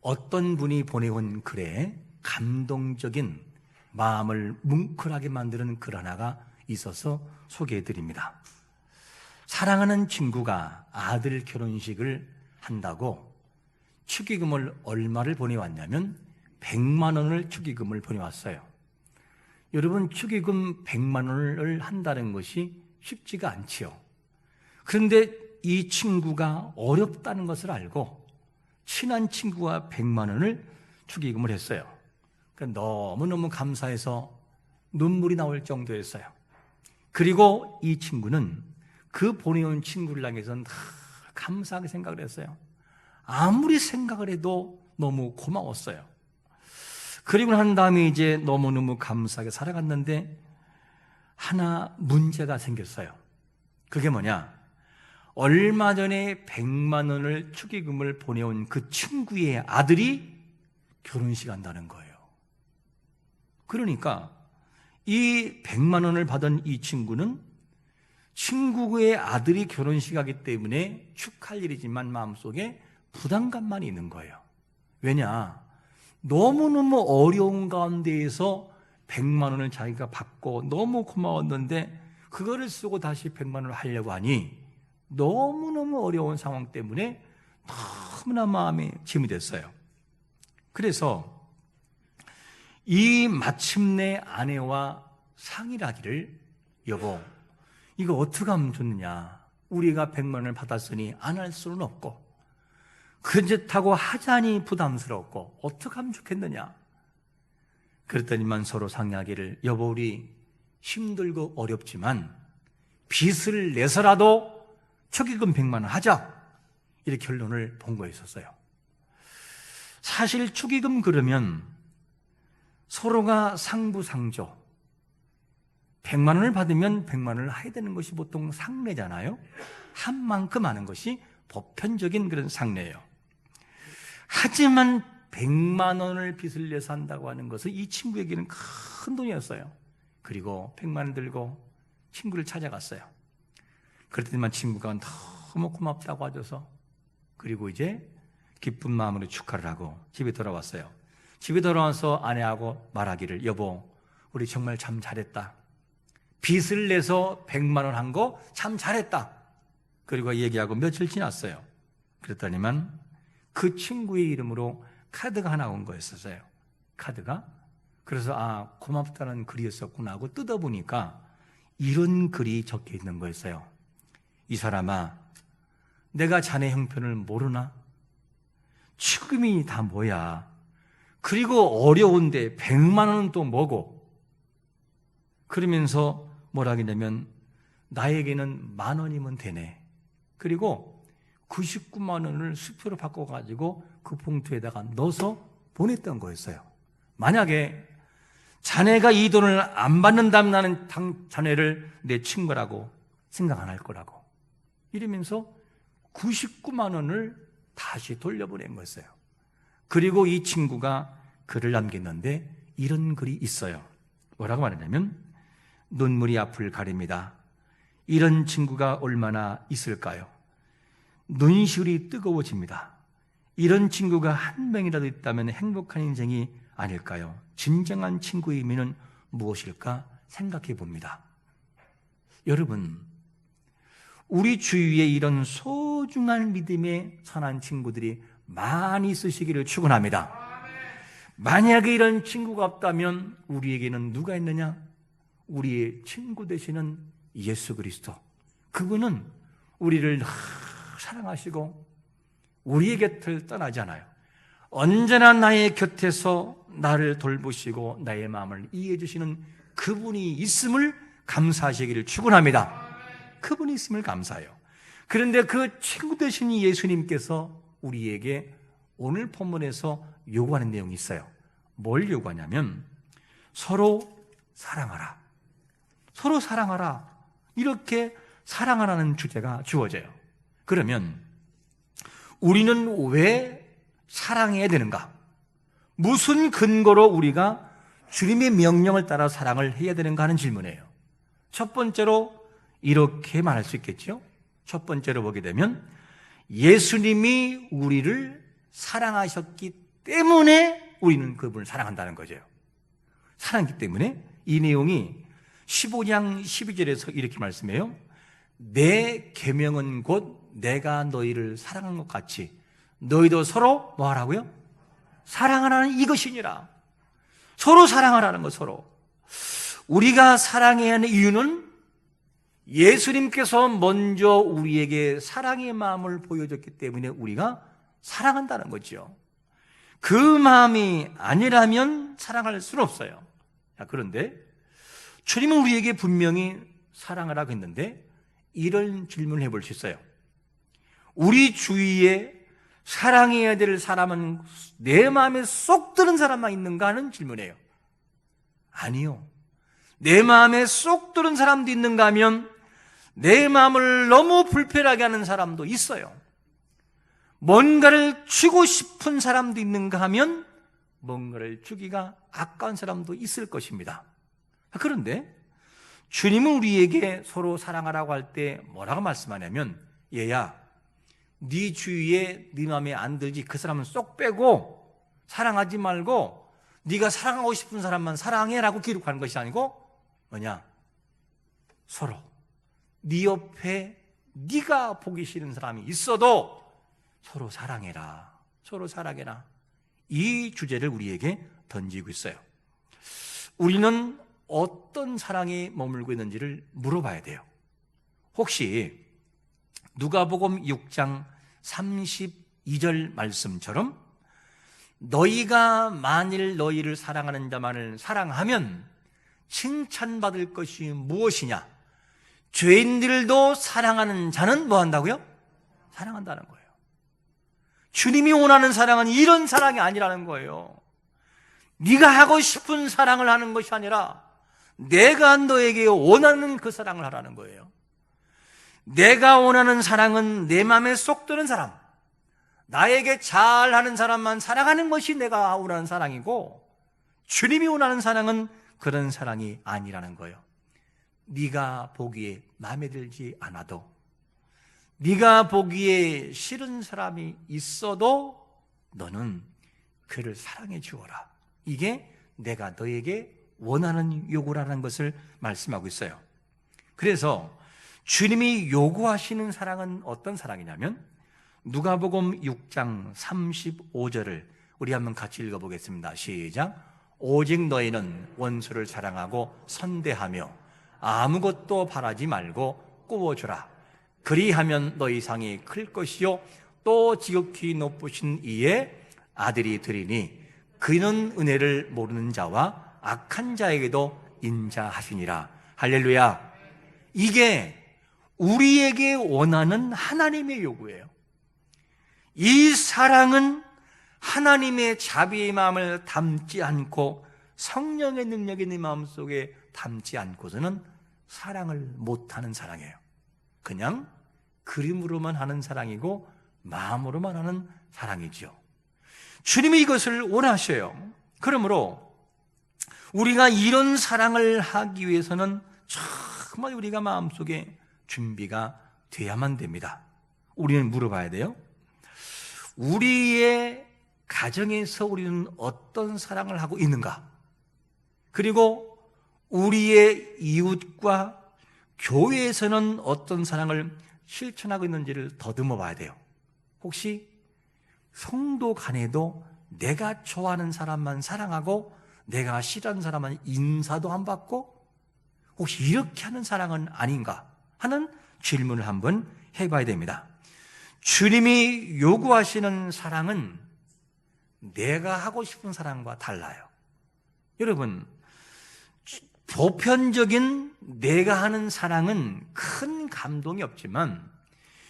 어떤 분이 보내온 글에 감동적인 마음을 뭉클하게 만드는 글 하나가 있어서 소개해드립니다. 사랑하는 친구가 아들 결혼식을 한다고 축의금을 얼마를 보내왔냐면 100만 원을 축의금을 보내왔어요. 여러분, 축의금 100만 원을 한다는 것이 쉽지가 않지요. 그런데 이 친구가 어렵다는 것을 알고 친한 친구가 100만 원을 축의금을 했어요. 그러니까 너무너무 감사해서 눈물이 나올 정도였어요. 그리고 이 친구는 그 보내온 친구를 향해서 감사하게 생각을 했어요. 아무리 생각을 해도 너무 고마웠어요. 그리고 난 다음에 이제 너무너무 감사하게 살아갔는데 하나 문제가 생겼어요. 그게 뭐냐? 얼마 전에 100만 원을 축의금을 보내온 그 친구의 아들이 결혼식 한다는 거예요. 그러니까 이 100만 원을 받은 이 친구는 친구의 아들이 결혼식 하기 때문에 축하할 일이지만 마음속에 부담감만 있는 거예요. 왜냐? 너무너무 어려운 가운데에서 100만 원을 자기가 받고 너무 고마웠는데 그거를 쓰고 다시 100만 원을 하려고 하니 너무너무 어려운 상황 때문에 너무나 마음이 짐이 됐어요. 그래서 이 마침내 아내와 상의를 하기를, 여보, 이거 어떻게 하면 좋느냐? 우리가 100만 원을 받았으니 안 할 수는 없고 그렇다고 하자니 부담스럽고 어떻게 하면 좋겠느냐? 그랬더니만 서로 상의하기를, 여보, 우리 힘들고 어렵지만 빚을 내서라도 축의금 100만 원 하자, 이렇게 결론을 본 거였었어요. 사실 축의금 그러면 서로가 상부상조, 100만 원을 받으면 100만 원을 해야 되는 것이 보통 상례잖아요. 한 만큼 하는 것이 보편적인 그런 상례예요. 하지만 100만 원을 빚을 내서 한다고 하는 것은 이 친구에게는 큰 돈이었어요. 그리고 100만 원 들고 친구를 찾아갔어요. 그랬더니만 친구가 너무 고맙다고 하셔서, 그리고 이제 기쁜 마음으로 축하를 하고 집에 돌아왔어요. 집에 돌아와서 아내하고 말하기를, 여보, 우리 정말 참 잘했다. 빚을 내서 100만 원 한 거 참 잘했다. 그리고 얘기하고 며칠 지났어요. 그랬더니만 그 친구의 이름으로 카드가 하나 온 거였어요. 카드가. 그래서 고맙다는 글이었었구나 하고 뜯어보니까 이런 글이 적혀 있는 거였어요. 이 사람아, 내가 자네 형편을 모르나? 축의금이 다 뭐야? 그리고 어려운데 100만 원은 또 뭐고? 그러면서 뭐라 하냐면, 나에게는 10,000원이면 되네. 그리고 99만 원을 수표로 바꿔가지고 그 봉투에다가 넣어서 보냈던 거였어요. 만약에 자네가 이 돈을 안 받는다면 나는 자네를 내 친구라고 생각 안 할 거라고. 이러면서 99만 원을 다시 돌려보낸 거였어요. 그리고 이 친구가 글을 남겼는데 이런 글이 있어요. 뭐라고 말하냐면, 눈물이 앞을 가립니다. 이런 친구가 얼마나 있을까요? 눈시울이 뜨거워집니다. 이런 친구가 한 명이라도 있다면 행복한 인생이 아닐까요? 진정한 친구의 의미는 무엇일까 생각해 봅니다. 여러분, 우리 주위에 이런 소중한 믿음의 선한 친구들이 많이 있으시기를 축원합니다. 만약에 이런 친구가 없다면 우리에게는 누가 있느냐? 우리의 친구 되시는 예수 그리스도. 그분은 우리를 사랑하시고 우리의 곁을 떠나지 않아요. 언제나 나의 곁에서 나를 돌보시고 나의 마음을 이해해 주시는 그분이 있음을 감사하시기를 축원합니다. 그분이 있음을 감사해요. 그런데 그 친구 되신 예수님께서 우리에게 오늘 본문에서 요구하는 내용이 있어요. 뭘 요구하냐면, 서로 사랑하라. 서로 사랑하라. 이렇게 사랑하라는 주제가 주어져요. 그러면 우리는 왜 사랑해야 되는가? 무슨 근거로 우리가 주님의 명령을 따라 사랑을 해야 되는가 하는 질문이에요. 첫 번째로 이렇게 말할 수 있겠죠. 첫 번째로 보게 되면 예수님이 우리를 사랑하셨기 때문에 우리는 그분을 사랑한다는 거죠. 사랑하기 때문에 이 내용이 15장 12절에서 이렇게 말씀해요. 내 계명은 곧 내가 너희를 사랑한 것 같이 너희도 서로 뭐 하라고요? 사랑하라는 이것이니라. 서로 사랑하라는 거, 서로. 우리가 사랑해야 하는 이유는 예수님께서 먼저 우리에게 사랑의 마음을 보여줬기 때문에 우리가 사랑한다는 거죠. 그 마음이 아니라면 사랑할 수는 없어요. 그런데 주님은 우리에게 분명히 사랑하라고 했는데 이런 질문을 해볼 수 있어요. 우리 주위에 사랑해야 될 사람은 내 마음에 쏙 드는 사람만 있는가 하는 질문이에요. 아니요. 내 마음에 쏙 드는 사람도 있는가 하면 내 마음을 너무 불편하게 하는 사람도 있어요. 뭔가를 주고 싶은 사람도 있는가 하면 뭔가를 주기가 아까운 사람도 있을 것입니다. 그런데 주님은 우리에게 서로 사랑하라고 할 때 뭐라고 말씀하냐면, 얘야, 네 주위에 네 마음에 안 들지 그 사람은 쏙 빼고 사랑하지 말고 네가 사랑하고 싶은 사람만 사랑해라고 기록하는 것이 아니고 뭐냐? 서로 네 옆에 네가 보기 싫은 사람이 있어도 서로 사랑해라. 서로 사랑해라. 이 주제를 우리에게 던지고 있어요. 우리는 어떤 사랑에 머물고 있는지를 물어봐야 돼요. 혹시 누가복음 6장 32절 말씀처럼 너희가 만일 너희를 사랑하는 자만을 사랑하면 칭찬받을 것이 무엇이냐? 죄인들도 사랑하는 자는 뭐 한다고요? 사랑한다는 거예요. 주님이 원하는 사랑은 이런 사랑이 아니라는 거예요. 네가 하고 싶은 사랑을 하는 것이 아니라 내가 너에게 원하는 그 사랑을 하라는 거예요. 내가 원하는 사랑은 내 마음에 쏙 드는 사람, 나에게 잘하는 사람만 사랑하는 것이 내가 원하는 사랑이고, 주님이 원하는 사랑은 그런 사랑이 아니라는 거예요. 네가 보기에 마음에 들지 않아도, 네가 보기에 싫은 사람이 있어도 너는 그를 사랑해 주어라. 이게 내가 너에게 원하는 요구라는 것을 말씀하고 있어요. 그래서 주님이 요구하시는 사랑은 어떤 사랑이냐면 누가복음 6장 35절을 우리 한번 같이 읽어보겠습니다. 시작. 오직 너희는 원수를 사랑하고 선대하며 아무것도 바라지 말고 꾸어주라. 그리하면 너희 상이 클 것이요 또 지극히 높으신 이의 아들이 되리니 그는 은혜를 모르는 자와 악한 자에게도 인자하시니라. 할렐루야. 이게 우리에게 원하는 하나님의 요구예요. 이 사랑은 하나님의 자비의 마음을 담지 않고 성령의 능력이 네 마음속에 담지 않고서는 사랑을 못하는 사랑이에요. 그냥 그림으로만 하는 사랑이고 마음으로만 하는 사랑이죠. 주님이 이것을 원하셔요. 그러므로 우리가 이런 사랑을 하기 위해서는 정말 우리가 마음속에 준비가 돼야만 됩니다. 우리는 물어봐야 돼요. 우리의 가정에서 우리는 어떤 사랑을 하고 있는가? 그리고 우리의 이웃과 교회에서는 어떤 사랑을 실천하고 있는지를 더듬어 봐야 돼요. 혹시 성도 간에도 내가 좋아하는 사람만 사랑하고 내가 싫어하는 사람은 인사도 안 받고 혹시 이렇게 하는 사랑은 아닌가 하는 질문을 한번 해봐야 됩니다. 주님이 요구하시는 사랑은 내가 하고 싶은 사랑과 달라요. 여러분, 보편적인 내가 하는 사랑은 큰 감동이 없지만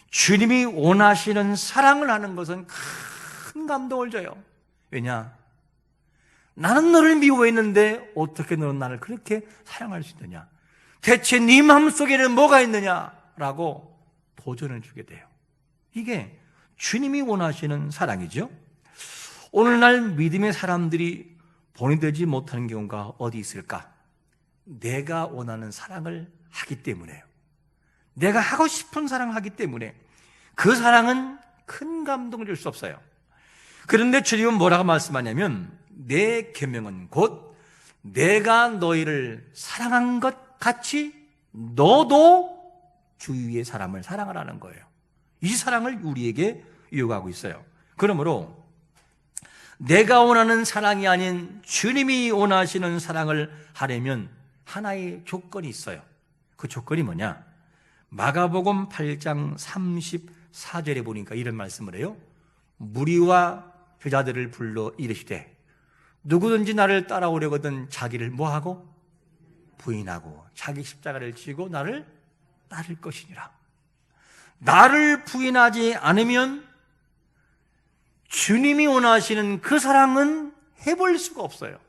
주님이 원하시는 사랑을 하는 것은 큰 감동을 줘요. 왜냐? 나는 너를 미워했는데 어떻게 너는 나를 그렇게 사랑할 수 있느냐? 대체 네 마음속에는 뭐가 있느냐라고 도전을 주게 돼요. 이게 주님이 원하시는 사랑이죠. 오늘날 믿음의 사람들이 본이 못하는 경우가 어디 있을까? 내가 원하는 사랑을 하기 때문에요. 내가 하고 싶은 사랑을 하기 때문에 그 사랑은 큰 감동을 줄 수 없어요. 그런데 주님은 뭐라고 말씀하냐면 내 계명은 곧 내가 너희를 사랑한 것 같이 너도 주위의 사람을 사랑하라는 거예요. 이 사랑을 우리에게 요구하고 있어요. 그러므로 내가 원하는 사랑이 아닌 주님이 원하시는 사랑을 하려면 하나의 조건이 있어요. 그 조건이 뭐냐? 마가복음 8장 34절에 보니까 이런 말씀을 해요. 무리와 제자들을 불러 이르시되 누구든지 나를 따라오려거든 자기를 뭐하고? 부인하고 자기 십자가를 지고 나를 따를 것이니라. 나를 부인하지 않으면 주님이 원하시는 그 사랑은 해볼 수가 없어요.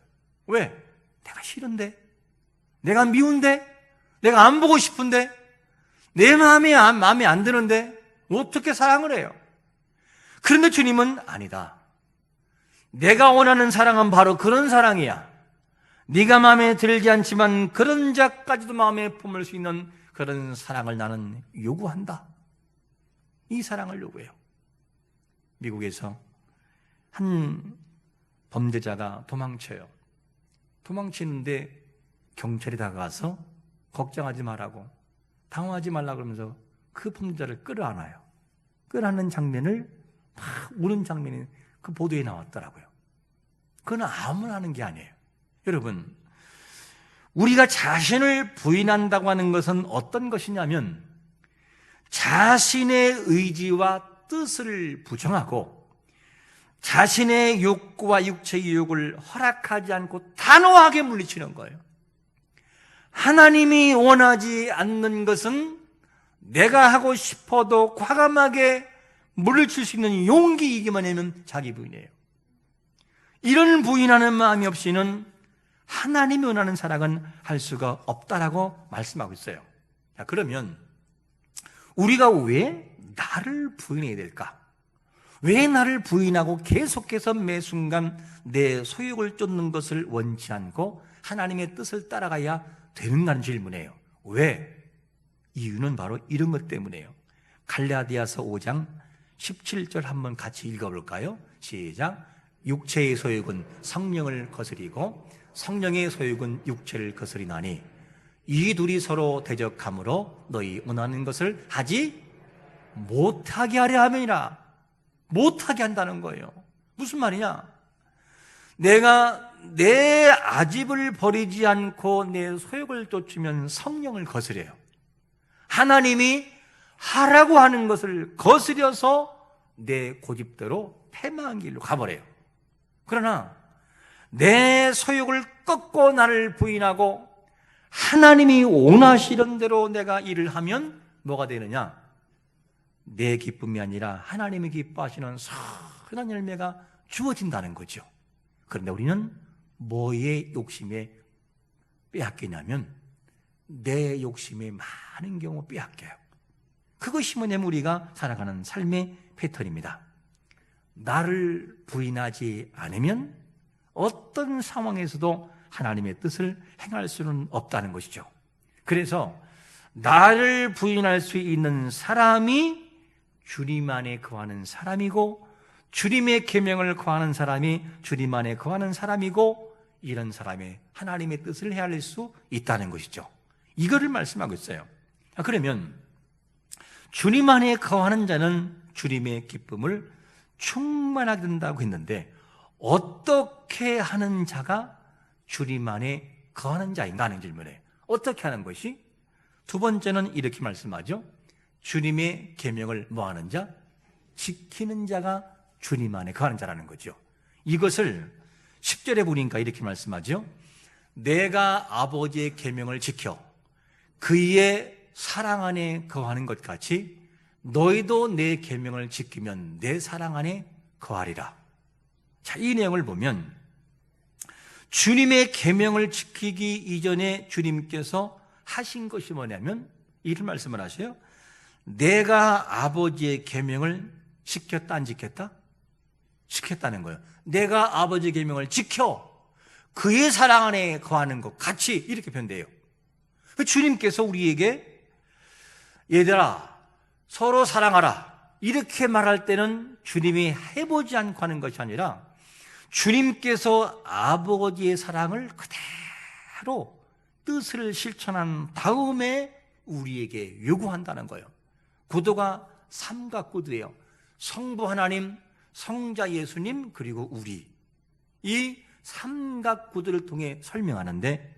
왜? 내가 싫은데, 내가 미운데, 내가 안 보고 싶은데, 내 마음에 안 드는데 어떻게 사랑을 해요? 그런데 주님은 아니다. 내가 원하는 사랑은 바로 그런 사랑이야. 네가 마음에 들지 않지만 그런 자까지도 마음에 품을 수 있는 그런 사랑을 나는 요구한다. 이 사랑을 요구해요. 미국에서 한 범죄자가 도망쳐요. 도망치는데 경찰이 다가와서 걱정하지 말라고, 당황하지 말라고 그러면서 그 범죄자를 끌어안아요. 끌어안는 장면을 막 우는 장면이 그 보도에 나왔더라고요. 그건 아무나 하는 게 아니에요. 여러분, 우리가 자신을 부인한다고 하는 것은 어떤 것이냐면 자신의 의지와 뜻을 부정하고 자신의 욕구와 육체의 유혹을 허락하지 않고 단호하게 물리치는 거예요. 하나님이 원하지 않는 것은 내가 하고 싶어도 과감하게 물리칠 수 있는 용기이기만 하면 자기 부인이에요. 이런 부인하는 마음이 없이는 하나님이 원하는 사랑은 할 수가 없다라고 말씀하고 있어요. 자, 그러면 우리가 왜 나를 부인해야 될까? 왜 나를 부인하고 계속해서 매 순간 내 소욕을 쫓는 것을 원치 않고 하나님의 뜻을 따라가야 되는가는 질문이에요. 왜? 이유는 바로 이런 것 때문이에요. 갈라디아서 5장 17절 한번 같이 읽어볼까요? 시작. 육체의 소욕은 성령을 거스리고 성령의 소욕은 육체를 거스리나니 이 둘이 서로 대적함으로 너희 원하는 것을 하지 못하게 하려 함이니라. 못하게 한다는 거예요. 무슨 말이냐? 내가 내 아집을 버리지 않고 내 소욕을 쫓으면 성령을 거스려요. 하나님이 하라고 하는 것을 거스려서 내 고집대로 패망한 길로 가버려요. 그러나 내 소욕을 꺾고 나를 부인하고 하나님이 원하시는 대로 내가 일을 하면 뭐가 되느냐? 내 기쁨이 아니라 하나님이 기뻐하시는 선한 열매가 주어진다는 거죠. 그런데 우리는 뭐의 욕심에 빼앗기냐면 내 욕심에 많은 경우 빼앗겨요. 그것이 뭐냐면 우리가 살아가는 삶의 패턴입니다. 나를 부인하지 않으면 어떤 상황에서도 하나님의 뜻을 행할 수는 없다는 것이죠. 그래서 나를 부인할 수 있는 사람이 주님 안에 거하는 사람이고 주님의 계명을 거하는 사람이 주님 안에 거하는 사람이고 이런 사람이 하나님의 뜻을 헤아릴 수 있다는 것이죠. 이거를 말씀하고 있어요. 그러면 주님 안에 거하는 자는 주님의 기쁨을 충만하게 된다고 했는데 어떻게 하는 자가 주님 안에 거하는 자인가 하는 질문에 어떻게 하는 것이? 두 번째는 이렇게 말씀하죠. 주님의 계명을 뭐하는 자? 지키는 자가 주님 안에 거하는 자라는 거죠. 이것을 10절에 보니까 이렇게 말씀하죠. 내가 아버지의 계명을 지켜 그의 사랑 안에 거하는 것 같이 너희도 내 계명을 지키면 내 사랑 안에 거하리라. 자, 이 내용을 보면 주님의 계명을 지키기 이전에 주님께서 하신 것이 뭐냐면 이런 말씀을 하세요. 내가 아버지의 계명을 지켰다 안 지켰다? 지켰다는 거예요. 내가 아버지의 계명을 지켜 그의 사랑 안에 거하는 것 같이 이렇게 표현돼요. 주님께서 우리에게 얘들아 서로 사랑하라 이렇게 말할 때는 주님이 해보지 않고 하는 것이 아니라 주님께서 아버지의 사랑을 그대로 뜻을 실천한 다음에 우리에게 요구한다는 거예요. 구도가 삼각구도예요. 성부 하나님, 성자 예수님, 그리고 우리. 이 삼각구도를 통해 설명하는데,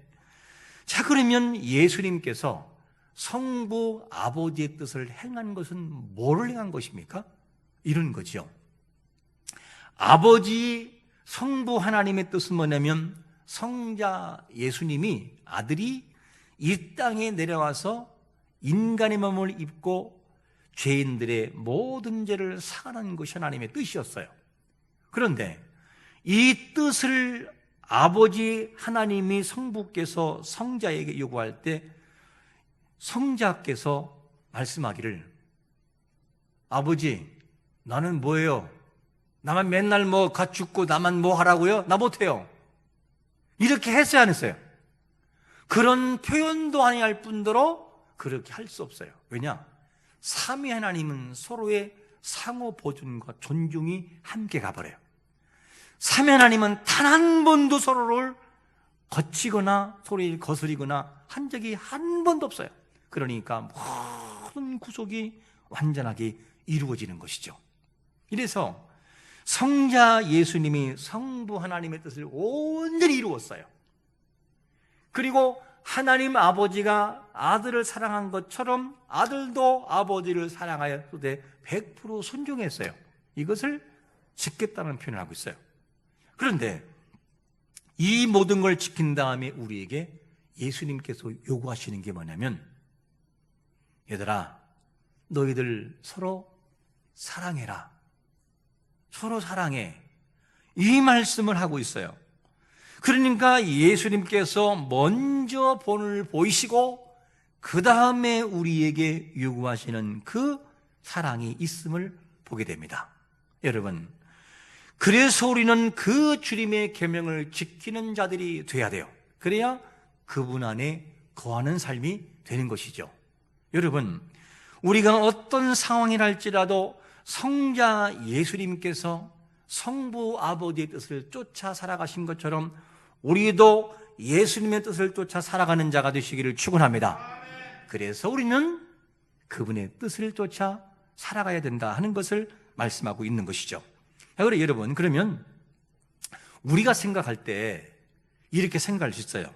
자, 그러면 예수님께서 성부 아버지의 뜻을 행한 것은 뭐를 행한 것입니까? 이런 거죠. 아버지 성부 하나님의 뜻은 뭐냐면 성자 예수님이 아들이 이 땅에 내려와서 인간의 몸을 입고 죄인들의 모든 죄를 사하는 것이 하나님의 뜻이었어요. 그런데 이 뜻을 아버지 하나님이 성부께서 성자에게 요구할 때 성자께서 말씀하기를, 아버지, 나는 뭐예요? 나만 맨날 뭐 가 죽고 나만 뭐 하라고요? 나 못해요. 이렇게 했어야 안 했어요? 그런 표현도 아니할 뿐더러 그렇게 할 수 없어요. 왜냐? 삼위 하나님은 서로의 상호 보존과 존중이 함께 가버려요. 삼위 하나님은 단 한 번도 서로를 거치거나 소리를 거스리거나 한 적이 한 번도 없어요. 그러니까 모든 구속이 완전하게 이루어지는 것이죠. 이래서 성자 예수님이 성부 하나님의 뜻을 온전히 이루었어요. 그리고 하나님 아버지가 아들을 사랑한 것처럼 아들도 아버지를 사랑하였을 100% 순종했어요. 이것을 지켰다는 표현을 하고 있어요. 그런데 이 모든 걸 지킨 다음에 우리에게 예수님께서 요구하시는 게 뭐냐면, 얘들아, 너희들 서로 사랑해라. 서로 사랑해. 이 말씀을 하고 있어요. 그러니까 예수님께서 먼저 본을 보이시고 그 다음에 우리에게 요구하시는 그 사랑이 있음을 보게 됩니다. 여러분, 그래서 우리는 그 주님의 계명을 지키는 자들이 돼야 돼요. 그래야 그분 안에 거하는 삶이 되는 것이죠. 여러분, 우리가 어떤 상황이랄지라도 성자 예수님께서 성부 아버지의 뜻을 쫓아 살아가신 것처럼 우리도 예수님의 뜻을 쫓아 살아가는 자가 되시기를 축원합니다. 그래서 우리는 그분의 뜻을 쫓아 살아가야 된다 하는 것을 말씀하고 있는 것이죠. 그래 여러분, 그러면 우리가 생각할 때 이렇게 생각할 수 있어요.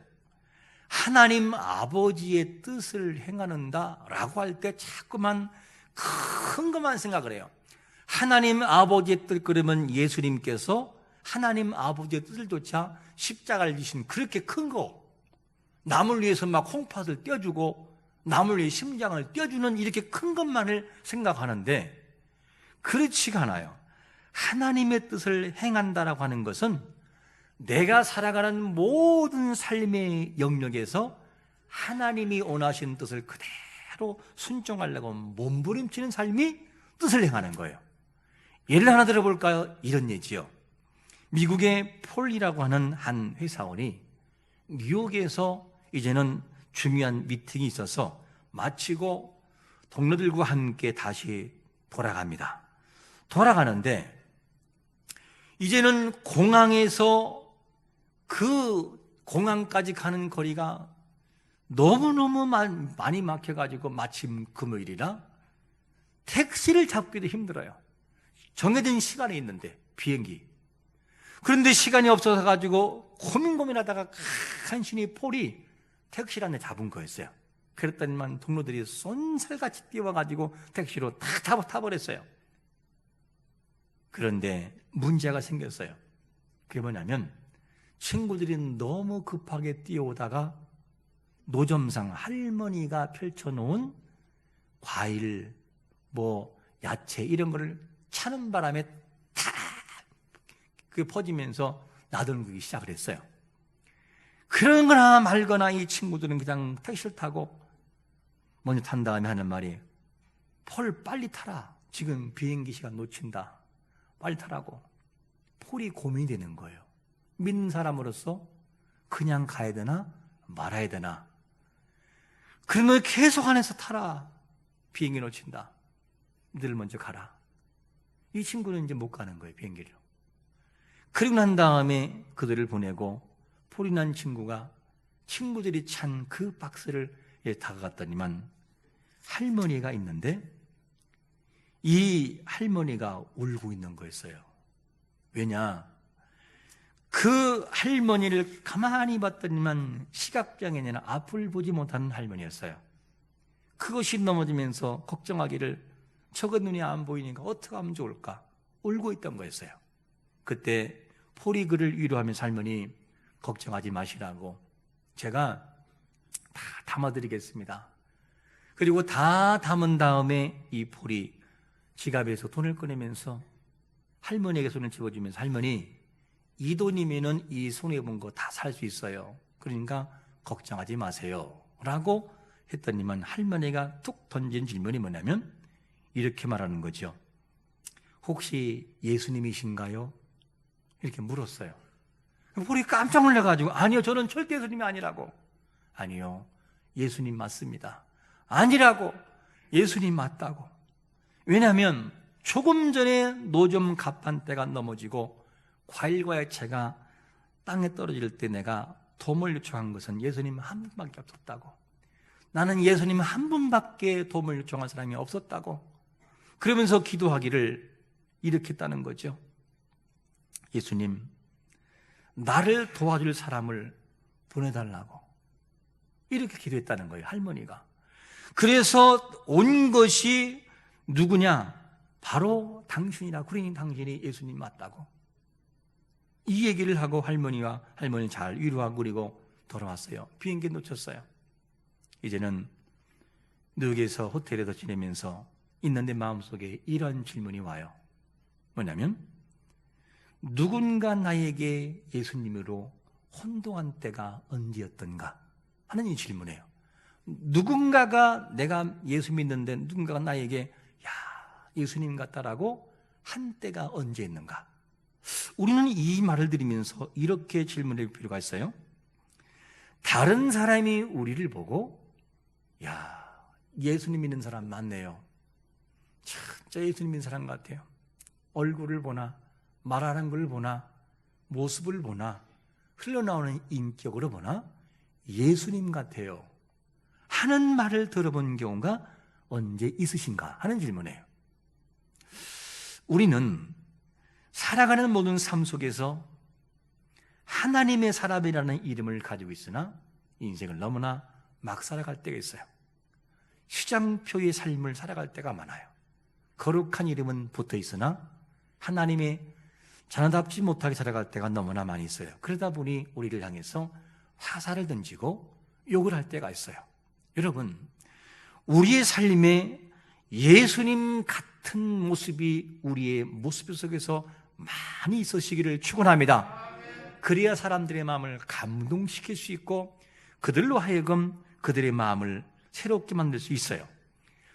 하나님 아버지의 뜻을 행하는다라고 할 때 자꾸만 큰 것만 생각을 해요. 하나님 아버지의 뜻, 그러면 예수님께서 하나님 아버지의 뜻을 쫓아 십자가를 지신 그렇게 큰 거, 남을 위해서 막 콩팥을 떼어주고 남을 위해 심장을 떼어주는 이렇게 큰 것만을 생각하는데 그렇지가 않아요. 하나님의 뜻을 행한다라고 하는 것은 내가 살아가는 모든 삶의 영역에서 하나님이 원하시는 뜻을 그대로 순종하려고 몸부림치는 삶이 뜻을 행하는 거예요. 예를 하나 들어볼까요? 이런 예지요. 미국의 폴이라고 하는 한 회사원이 뉴욕에서 이제는 중요한 미팅이 있어서 마치고 동료들과 함께 다시 돌아갑니다. 돌아가는데 이제는 공항에서 그 공항까지 가는 거리가 너무너무 많이 막혀가지고 마침 금요일이라 택시를 잡기도 힘들어요. 정해진 시간이 있는데 비행기. 그런데 시간이 없어서 가지고 고민하다가 간신히 폴이 택시를 하나 잡은 거였어요. 그랬더니만 동료들이 쏜살같이 뛰어와가지고 택시로 다 타버렸어요. 그런데 문제가 생겼어요. 그게 뭐냐면 친구들이 너무 급하게 뛰어오다가 노점상 할머니가 펼쳐놓은 과일, 야채 이런 거를 차는 바람에 다 그게 퍼지면서 나돌기 시작을 했어요. 그런 거나 말거나 이 친구들은 그냥 택시를 타고 먼저 탄 다음에 하는 말이, 폴 빨리 타라. 지금 비행기 시간 놓친다. 빨리 타라고. 폴이 고민이 되는 거예요. 믿는 사람으로서 그냥 가야 되나 말아야 되나. 그런 걸 계속 안에서 타라. 비행기 놓친다. 늘 먼저 가라. 이 친구는 이제 못 가는 거예요, 비행기를. 그리고 난 다음에 그들을 보내고 폴이 난 친구가 친구들이 찬 그 박스를 다가갔더니만 할머니가 있는데 이 할머니가 울고 있는 거였어요. 왜냐? 그 할머니를 가만히 봤더니만 시각장애인이나 앞을 보지 못하는 할머니였어요. 그것이 넘어지면서 걱정하기를 저거 눈이 안 보이니까 어떻게 하면 좋을까? 울고 있던 거였어요. 그때 폴이 그를 위로하면서 할머니 걱정하지 마시라고 제가 다 담아드리겠습니다. 그리고 다 담은 다음에 이 폴이 지갑에서 돈을 꺼내면서 할머니에게 손을 집어주면서 할머니 이 돈이면은 이 손해본 거 다 살 수 있어요. 그러니까 걱정하지 마세요 라고 했더니만 할머니가 툭 던진 질문이 뭐냐면 이렇게 말하는 거죠. 혹시 예수님이신가요? 이렇게 물었어요. 폴이 깜짝 놀라가지고 아니요 저는 절대 예수님이 아니라고. 아니요 예수님 맞습니다. 아니라고. 예수님 맞다고. 왜냐하면 조금 전에 노점 갑판대가 넘어지고 과일과 야채가 땅에 떨어질 때 내가 도움을 요청한 것은 예수님 한 분밖에 없었다고. 나는 예수님 한 분밖에 도움을 요청한 사람이 없었다고. 그러면서 기도하기를 이렇게 했다는 거죠. 예수님, 나를 도와줄 사람을 보내달라고. 이렇게 기도했다는 거예요, 할머니가. 그래서 온 것이 누구냐? 바로 당신이라. 그러니 당신이 예수님 맞다고. 이 얘기를 하고 할머니 잘 위로하고 그리고 돌아왔어요. 비행기 놓쳤어요. 이제는 뉴욕에서 호텔에서 지내면서 있는데 마음속에 이런 질문이 와요. 뭐냐면 누군가 나에게 예수님으로 혼동한 때가 언제였던가 하는 이 질문이에요. 누군가가 내가 예수 믿는데 누군가가 나에게 야 예수님 같다라고 한 때가 언제 있는가? 우리는 이 말을 들으면서 이렇게 질문할 필요가 있어요. 다른 사람이 우리를 보고 야 예수님 믿는 사람 많네요. 진짜 예수님 믿는 사람 같아요. 얼굴을 보나 말하는 걸 보나 모습을 보나 흘러나오는 인격으로 보나 예수님 같아요 하는 말을 들어본 경우가 언제 있으신가 하는 질문이에요. 우리는 살아가는 모든 삶 속에서 하나님의 사람이라는 이름을 가지고 있으나 인생을 너무나 막 살아갈 때가 있어요. 시장표의 삶을 살아갈 때가 많아요. 거룩한 이름은 붙어 있으나 하나님의 자녀답지 못하게 살아갈 때가 너무나 많이 있어요. 그러다 보니 우리를 향해서 화살을 던지고 욕을 할 때가 있어요. 여러분, 우리의 삶에 예수님 같은 모습이 우리의 모습 속에서 많이 있으시기를 축원합니다. 그래야 사람들의 마음을 감동시킬 수 있고 그들로 하여금 그들의 마음을 새롭게 만들 수 있어요.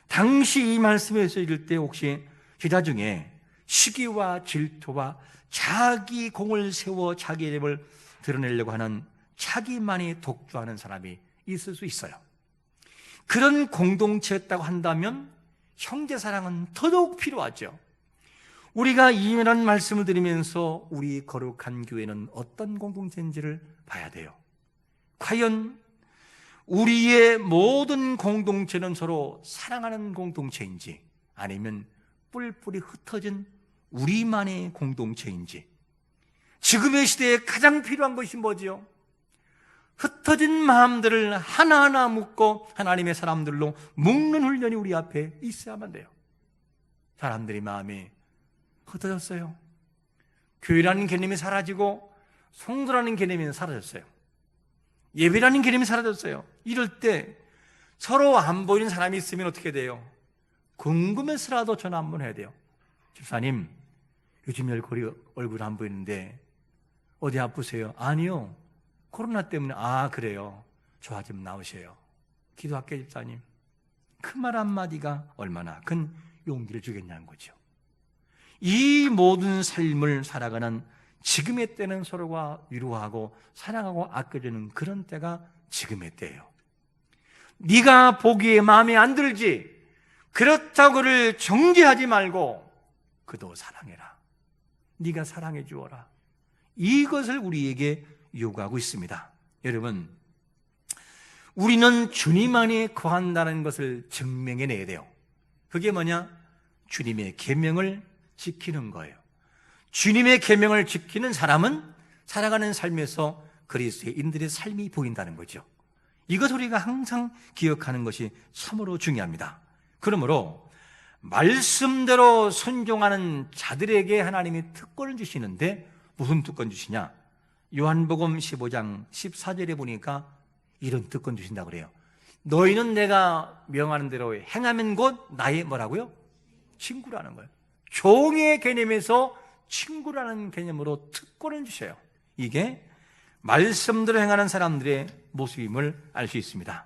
당시 이 말씀에서 읽을 때 혹시 제자 중에 시기와 질투와 자기 공을 세워 자기 이름을 드러내려고 하는 자기만이 독주하는 사람이 있을 수 있어요. 그런 공동체였다고 한다면 형제사랑은 더더욱 필요하죠. 우리가 이런 말씀을 드리면서 우리 거룩한 교회는 어떤 공동체인지를 봐야 돼요. 과연 우리의 모든 공동체는 서로 사랑하는 공동체인지 아니면 뿔뿔이 흩어진 우리만의 공동체인지. 지금의 시대에 가장 필요한 것이 뭐지요? 흩어진 마음들을 하나하나 묶고 하나님의 사람들로 묶는 훈련이 우리 앞에 있어야만 돼요. 사람들의 마음이 흩어졌어요. 교회라는 개념이 사라지고 성도라는 개념이 사라졌어요. 예배라는 개념이 사라졌어요. 이럴 때 서로 안 보이는 사람이 있으면 어떻게 돼요? 궁금해서라도 전화 한번 해야 돼요. 집사님, 요즘 얼굴 안 보이는데 어디 아프세요? 아니요, 코로나 때문에. 아, 그래요? 좋아, 좀 나오세요. 기도할게요, 집사님. 그 말 한마디가 얼마나 큰 용기를 주겠냐는 거죠. 이 모든 삶을 살아가는 지금의 때는 서로가 위로하고 사랑하고 아껴주는 그런 때가 지금의 때예요. 네가 보기에 마음에 안 들지? 그렇다고를 정죄하지 말고 그도 사랑해라. 네가 사랑해 주어라. 이것을 우리에게 요구하고 있습니다. 여러분, 우리는 주님 안에 거한다는 것을 증명해내야 돼요. 그게 뭐냐? 주님의 계명을 지키는 거예요. 주님의 계명을 지키는 사람은 살아가는 삶에서 그리스도인들의 삶이 보인다는 거죠. 이것 우리가 항상 기억하는 것이 참으로 중요합니다. 그러므로 말씀대로 순종하는 자들에게 하나님이 특권을 주시는데 무슨 특권 주시냐? 요한복음 15장 14절에 보니까 이런 특권 주신다고 그래요. 너희는 내가 명하는 대로 행하면 곧 나의 뭐라고요? 친구라는 거예요. 종의 개념에서 친구라는 개념으로 특권을 주셔요. 이게 말씀대로 행하는 사람들의 모습임을 알 수 있습니다.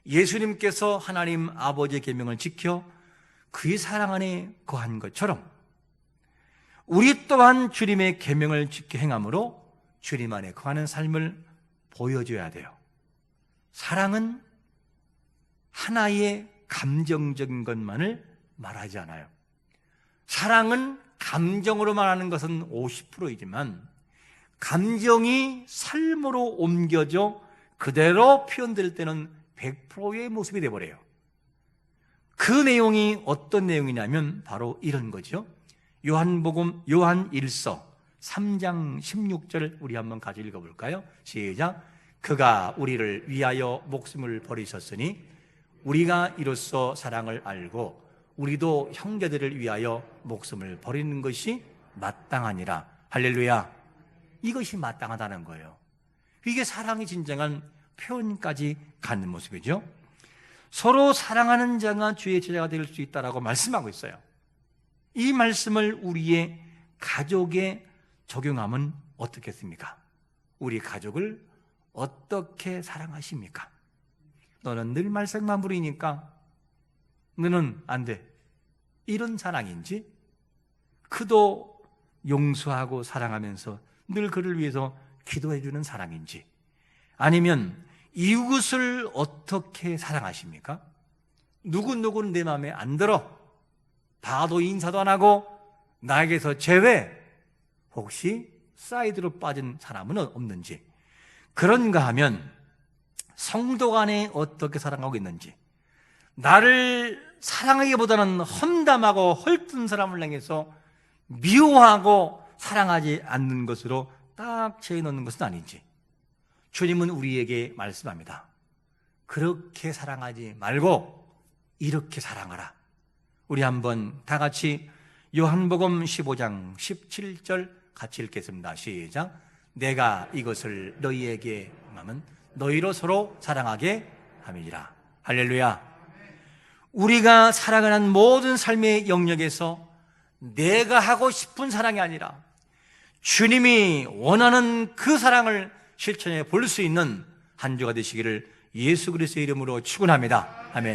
예수님께서 하나님 아버지의 계명을 지켜 그의 사랑 안에 거한 것처럼 우리 또한 주님의 계명을 지켜 행함으로 주님 안에 거하는 삶을 보여줘야 돼요. 사랑은 하나의 감정적인 것만을 말하지 않아요. 사랑은 감정으로 말하는 것은 50%이지만 감정이 삶으로 옮겨져 그대로 표현될 때는 100%의 모습이 되어버려요. 그 내용이 어떤 내용이냐면 바로 이런 거죠. 요한복음 요한 1서 3장 16절 우리 한번 같이 읽어볼까요? 시작. 그가 우리를 위하여 목숨을 버리셨으니 우리가 이로써 사랑을 알고 우리도 형제들을 위하여 목숨을 버리는 것이 마땅하니라. 할렐루야. 이것이 마땅하다는 거예요. 이게 사랑의 진정한 표현까지 갖는 모습이죠. 서로 사랑하는 자가 주의 제자가 될 수 있다라고 말씀하고 있어요. 이 말씀을 우리의 가족에 적용하면 어떻겠습니까? 우리 가족을 어떻게 사랑하십니까? 너는 늘 말썽만 부리니까 너는 안 돼. 이런 사랑인지, 그도 용서하고 사랑하면서 늘 그를 위해서 기도해 주는 사랑인지, 아니면 이웃을 어떻게 사랑하십니까? 누구는 내 마음에 안 들어. 봐도 인사도 안 하고 나에게서 제외. 혹시 사이드로 빠진 사람은 없는지, 그런가 하면 성도 간에 어떻게 사랑하고 있는지, 나를 사랑하기보다는 험담하고 헐뜯은 사람을 향해서 미워하고 사랑하지 않는 것으로 딱 재놓는 것은 아닌지, 주님은 우리에게 말씀합니다. 그렇게 사랑하지 말고 이렇게 사랑하라. 우리 한번 다 같이 요한복음 15장 17절 같이 읽겠습니다. 시작. 내가 이것을 너희에게 하면 너희로 서로 사랑하게 함이니라. 할렐루야. 우리가 살아가는 모든 삶의 영역에서 내가 하고 싶은 사랑이 아니라 주님이 원하는 그 사랑을 실천해 볼 수 있는 한 주가 되시기를 예수 그리스도의 이름으로 축원합니다. 아멘.